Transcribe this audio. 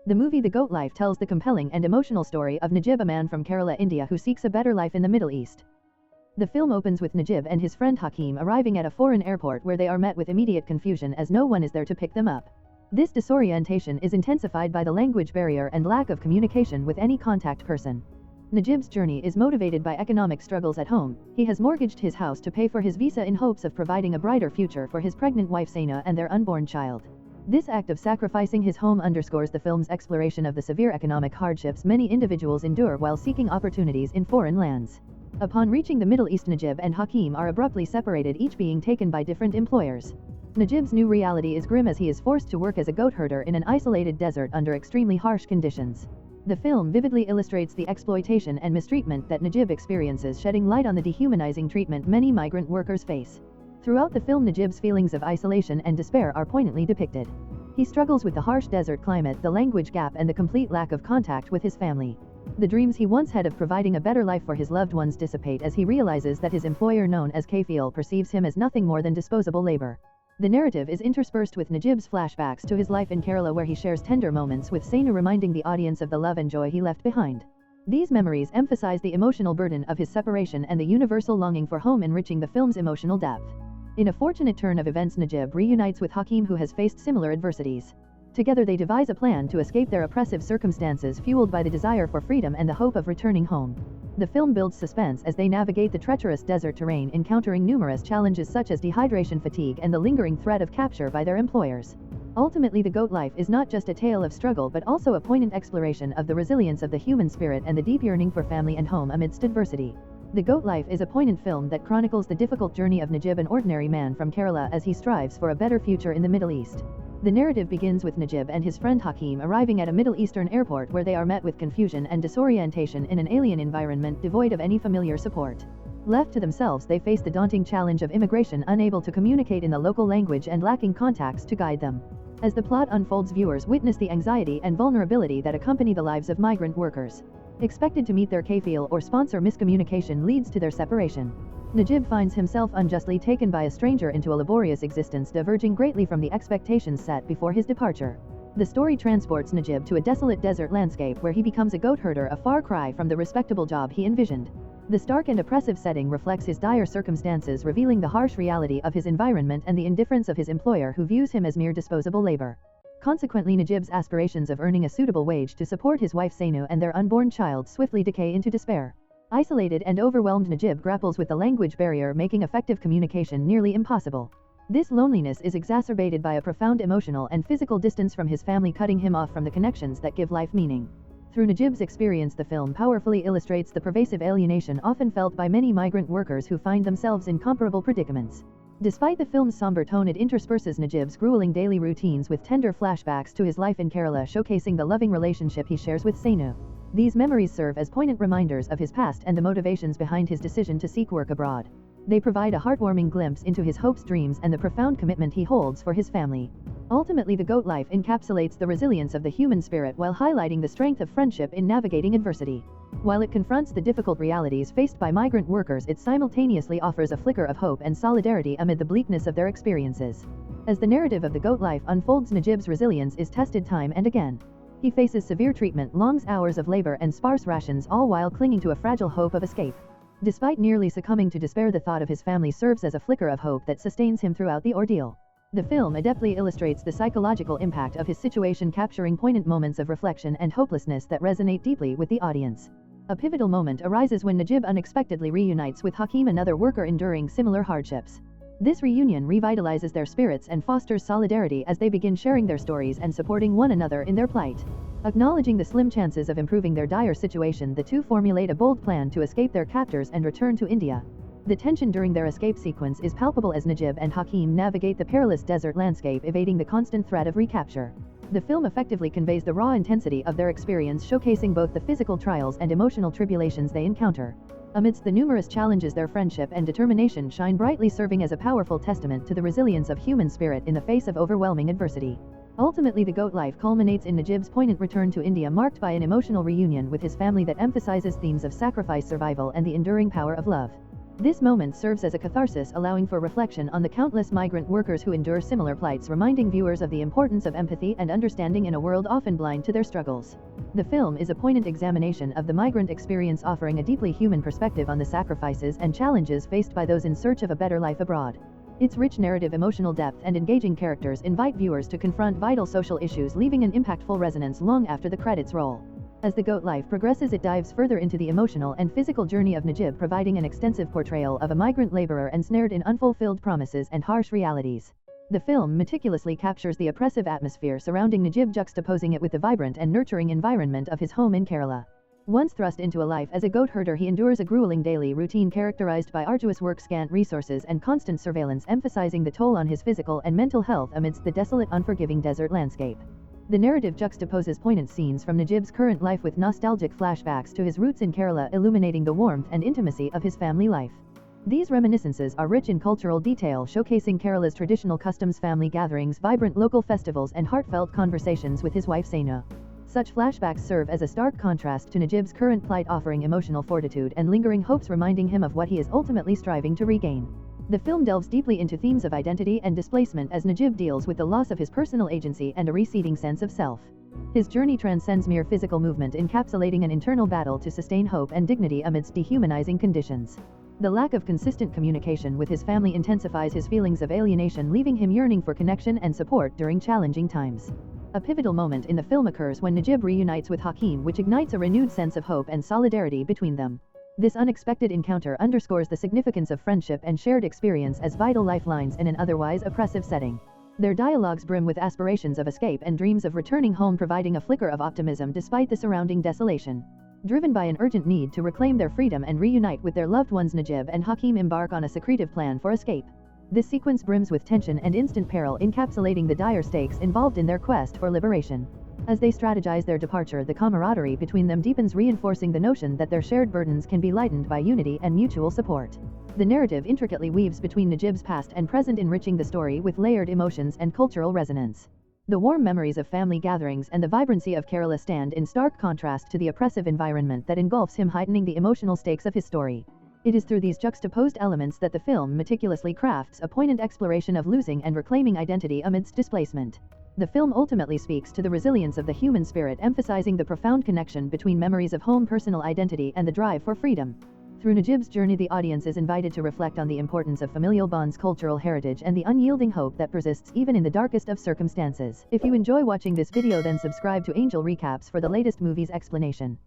The movie The Goat Life tells the compelling and emotional story of Najeeb, a man from Kerala, India who seeks a better life in the Middle East. The film opens with Najeeb and his friend Hakim arriving at a foreign airport where they are met with immediate confusion as no one is there to pick them up. This disorientation is intensified by the language barrier and lack of communication with any contact person. Najeeb's journey is motivated by economic struggles at home. He has mortgaged his house to pay for his visa in hopes of providing a brighter future for his pregnant wife Saina and their unborn child. This act of sacrificing his home underscores the film's exploration of the severe economic hardships many individuals endure while seeking opportunities in foreign lands. Upon reaching the Middle East, Najeeb and Hakim are abruptly separated, each being taken by different employers. Najeeb's new reality is grim as he is forced to work as a goat herder in an isolated desert under extremely harsh conditions. The film vividly illustrates the exploitation and mistreatment that Najeeb experiences, shedding light on the dehumanizing treatment many migrant workers face. Throughout the film, Najeeb's feelings of isolation and despair are poignantly depicted. He struggles with the harsh desert climate, the language gap, and the complete lack of contact with his family. The dreams he once had of providing a better life for his loved ones dissipate as he realizes that his employer, known as Kafil, perceives him as nothing more than disposable labor. The narrative is interspersed with Najeeb's flashbacks to his life in Kerala, where he shares tender moments with Saina, reminding the audience of the love and joy he left behind. These memories emphasize the emotional burden of his separation and the universal longing for home, enriching the film's emotional depth. In a fortunate turn of events, Najeeb reunites with Hakim, who has faced similar adversities. Together they devise a plan to escape their oppressive circumstances, fueled by the desire for freedom and the hope of returning home. The film builds suspense as they navigate the treacherous desert terrain, encountering numerous challenges such as dehydration, fatigue, and the lingering threat of capture by their employers. Ultimately, The Goat Life is not just a tale of struggle but also a poignant exploration of the resilience of the human spirit and the deep yearning for family and home amidst adversity. The Goat Life is a poignant film that chronicles the difficult journey of Najeeb, an ordinary man from Kerala, as he strives for a better future in the Middle East. The narrative begins with Najeeb and his friend Hakim arriving at a Middle Eastern airport where they are met with confusion and disorientation in an alien environment devoid of any familiar support. Left to themselves, they face the daunting challenge of immigration, unable to communicate in the local language and lacking contacts to guide them. As the plot unfolds, viewers witness the anxiety and vulnerability that accompany the lives of migrant workers. Expected to meet their kafil or sponsor, miscommunication leads to their separation. Najeeb finds himself unjustly taken by a stranger into a laborious existence, diverging greatly from the expectations set before his departure. The story transports Najeeb to a desolate desert landscape where he becomes a goat herder, a far cry from the respectable job he envisioned. The stark and oppressive setting reflects his dire circumstances, revealing the harsh reality of his environment and the indifference of his employer, who views him as mere disposable labor. Consequently, Najeeb's aspirations of earning a suitable wage to support his wife Sainu and their unborn child swiftly decay into despair. Isolated and overwhelmed, Najeeb grapples with the language barrier, making effective communication nearly impossible. This loneliness is exacerbated by a profound emotional and physical distance from his family, cutting him off from the connections that give life meaning. Through Najeeb's experience, the film powerfully illustrates the pervasive alienation often felt by many migrant workers who find themselves in comparable predicaments. Despite the film's somber tone, it intersperses Najeeb's grueling daily routines with tender flashbacks to his life in Kerala, showcasing the loving relationship he shares with Sainu. These memories serve as poignant reminders of his past and the motivations behind his decision to seek work abroad. They provide a heartwarming glimpse into his hopes, dreams, and the profound commitment he holds for his family. Ultimately, The Goat Life encapsulates the resilience of the human spirit while highlighting the strength of friendship in navigating adversity. While it confronts the difficult realities faced by migrant workers, it simultaneously offers a flicker of hope and solidarity amid the bleakness of their experiences. As the narrative of The Goat Life unfolds, Najeeb's resilience is tested time and again. He faces severe treatment, long hours of labor, and sparse rations, all while clinging to a fragile hope of escape. Despite nearly succumbing to despair, the thought of his family serves as a flicker of hope that sustains him throughout the ordeal. The film adeptly illustrates the psychological impact of his situation, capturing poignant moments of reflection and hopelessness that resonate deeply with the audience. A pivotal moment arises when Najeeb unexpectedly reunites with Hakim, another worker enduring similar hardships. This reunion revitalizes their spirits and fosters solidarity as they begin sharing their stories and supporting one another in their plight. Acknowledging the slim chances of improving their dire situation, the two formulate a bold plan to escape their captors and return to India. The tension during their escape sequence is palpable as Najeeb and Hakim navigate the perilous desert landscape, evading the constant threat of recapture. The film effectively conveys the raw intensity of their experience, showcasing both the physical trials and emotional tribulations they encounter. Amidst the numerous challenges, their friendship and determination shine brightly, serving as a powerful testament to the resilience of human spirit in the face of overwhelming adversity. Ultimately, The Goat Life culminates in Najeeb's poignant return to India, marked by an emotional reunion with his family that emphasizes themes of sacrifice, survival, and the enduring power of love. This moment serves as a catharsis, allowing for reflection on the countless migrant workers who endure similar plights, reminding viewers of the importance of empathy and understanding in a world often blind to their struggles. The film is a poignant examination of the migrant experience, offering a deeply human perspective on the sacrifices and challenges faced by those in search of a better life abroad. Its rich narrative, emotional depth, and engaging characters invite viewers to confront vital social issues, leaving an impactful resonance long after the credits roll. As the GOAT life progresses, it dives further into the emotional and physical journey of Najeeb, providing an extensive portrayal of a migrant laborer ensnared in unfulfilled promises and harsh realities. The film meticulously captures the oppressive atmosphere surrounding Najeeb, juxtaposing it with the vibrant and nurturing environment of his home in Kerala. Once thrust into a life as a goat herder, he endures a grueling daily routine characterized by arduous work, scant resources, and constant surveillance, emphasizing the toll on his physical and mental health amidst the desolate, unforgiving desert landscape. The narrative juxtaposes poignant scenes from Najeeb's current life with nostalgic flashbacks to his roots in Kerala, illuminating the warmth and intimacy of his family life. These reminiscences are rich in cultural detail, showcasing Kerala's traditional customs, family gatherings, vibrant local festivals, and heartfelt conversations with his wife Saina. Such flashbacks serve as a stark contrast to Najeeb's current plight, offering emotional fortitude and lingering hopes, reminding him of what he is ultimately striving to regain. The film delves deeply into themes of identity and displacement as Najeeb deals with the loss of his personal agency and a receding sense of self. His journey transcends mere physical movement, encapsulating an internal battle to sustain hope and dignity amidst dehumanizing conditions. The lack of consistent communication with his family intensifies his feelings of alienation, leaving him yearning for connection and support during challenging times. A pivotal moment in the film occurs when Najeeb reunites with Hakim, which ignites a renewed sense of hope and solidarity between them. This unexpected encounter underscores the significance of friendship and shared experience as vital lifelines in an otherwise oppressive setting. Their dialogues brim with aspirations of escape and dreams of returning home, providing a flicker of optimism despite the surrounding desolation. Driven by an urgent need to reclaim their freedom and reunite with their loved ones, Najeeb and Hakim embark on a secretive plan for escape. This sequence brims with tension and instant peril, encapsulating the dire stakes involved in their quest for liberation. As they strategize their departure, the camaraderie between them deepens, reinforcing the notion that their shared burdens can be lightened by unity and mutual support. The narrative intricately weaves between Najeeb's past and present, enriching the story with layered emotions and cultural resonance. The warm memories of family gatherings and the vibrancy of Kerala stand in stark contrast to the oppressive environment that engulfs him, heightening the emotional stakes of his story. It is through these juxtaposed elements that the film meticulously crafts a poignant exploration of losing and reclaiming identity amidst displacement. The film ultimately speaks to the resilience of the human spirit, emphasizing the profound connection between memories of home, personal identity, and the drive for freedom. Through Najeeb's journey, the audience is invited to reflect on the importance of familial bonds, cultural heritage, and the unyielding hope that persists even in the darkest of circumstances. If you enjoy watching this video, then subscribe to Angel Recaps for the latest movies explanation.